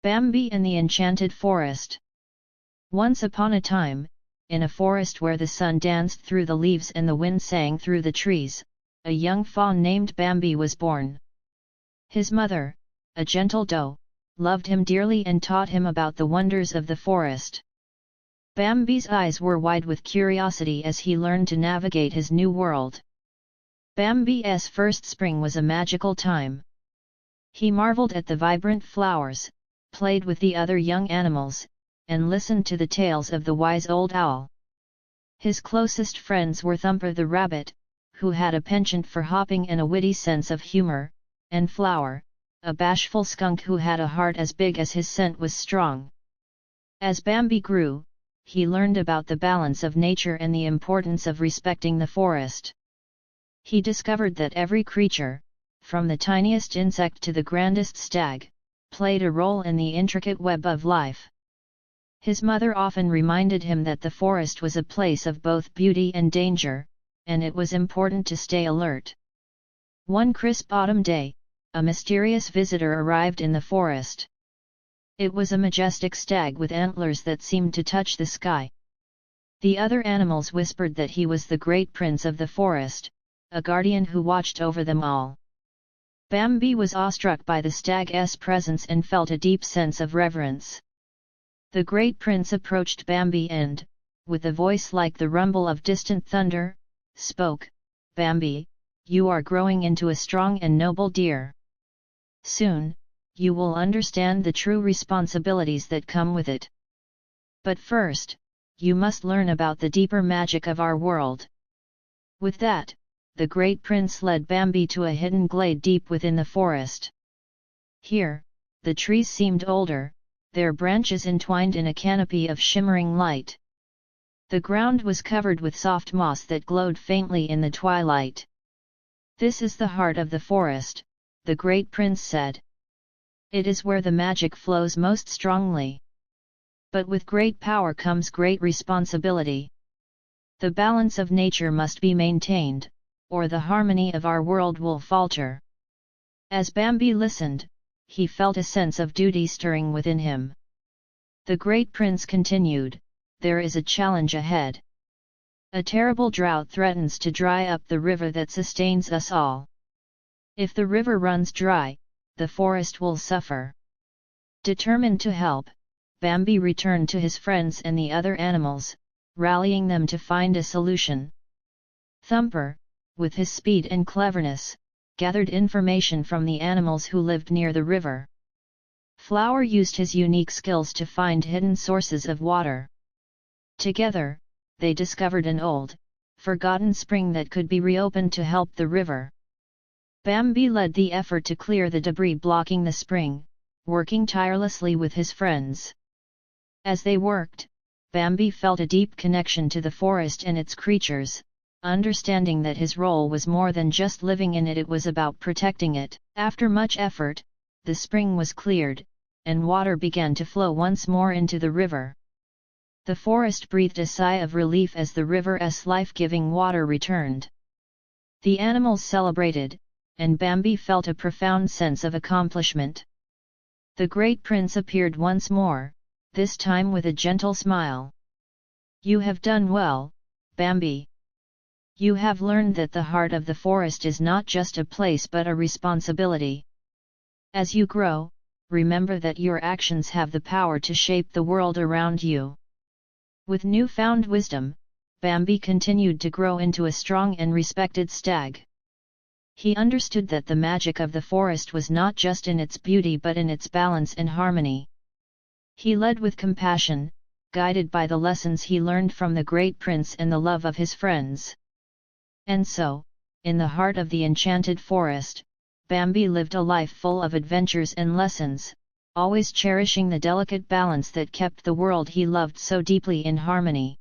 Bambi and the Enchanted Forest. Once upon a time, in a forest where the sun danced through the leaves and the wind sang through the trees, a young fawn named Bambi was born. His mother, a gentle doe, loved him dearly and taught him about the wonders of the forest. Bambi's eyes were wide with curiosity as he learned to navigate his new world. Bambi's first spring was a magical time. He marveled at the vibrant flowers, played with the other young animals, and listened to the tales of the wise old owl. His closest friends were Thumper the rabbit, who had a penchant for hopping and a witty sense of humor, and Flower, a bashful skunk who had a heart as big as his scent was strong. As Bambi grew, he learned about the balance of nature and the importance of respecting the forest. He discovered that every creature, from the tiniest insect to the grandest stag, played a role in the intricate web of life. His mother often reminded him that the forest was a place of both beauty and danger, and it was important to stay alert. One crisp autumn day, a mysterious visitor arrived in the forest. It was a majestic stag with antlers that seemed to touch the sky. The other animals whispered that he was the great prince of the forest, a guardian who watched over them all. Bambi was awestruck by the stag's presence and felt a deep sense of reverence. The great prince approached Bambi and, with a voice like the rumble of distant thunder, spoke, "Bambi, you are growing into a strong and noble deer. Soon, you will understand the true responsibilities that come with it. But first, you must learn about the deeper magic of our world." With that, the great prince led Bambi to a hidden glade deep within the forest. Here, the trees seemed older, their branches entwined in a canopy of shimmering light. The ground was covered with soft moss that glowed faintly in the twilight. "This is the heart of the forest," the great prince said. "It is where the magic flows most strongly. But with great power comes great responsibility. The balance of nature must be maintained, or the harmony of our world will falter." As Bambi listened, he felt a sense of duty stirring within him. The great prince continued, "There is a challenge ahead. A terrible drought threatens to dry up the river that sustains us all. If the river runs dry, the forest will suffer." Determined to help, Bambi returned to his friends and the other animals, rallying them to find a solution. Thumper, with his speed and cleverness, gathered information from the animals who lived near the river. Flower used his unique skills to find hidden sources of water. Together, they discovered an old, forgotten spring that could be reopened to help the river. Bambi led the effort to clear the debris blocking the spring, working tirelessly with his friends. As they worked, Bambi felt a deep connection to the forest and its creatures, understanding that his role was more than just living in it, it was about protecting it. After much effort, the spring was cleared, and water began to flow once more into the river. The forest breathed a sigh of relief as the river's life-giving water returned. The animals celebrated, and Bambi felt a profound sense of accomplishment. The great prince appeared once more, this time with a gentle smile. "You have done well, Bambi. You have learned that the heart of the forest is not just a place but a responsibility. As you grow, remember that your actions have the power to shape the world around you." With newfound wisdom, Bambi continued to grow into a strong and respected stag. He understood that the magic of the forest was not just in its beauty but in its balance and harmony. He led with compassion, guided by the lessons he learned from the great prince and the love of his friends. And so, in the heart of the enchanted forest, Bambi lived a life full of adventures and lessons, always cherishing the delicate balance that kept the world he loved so deeply in harmony.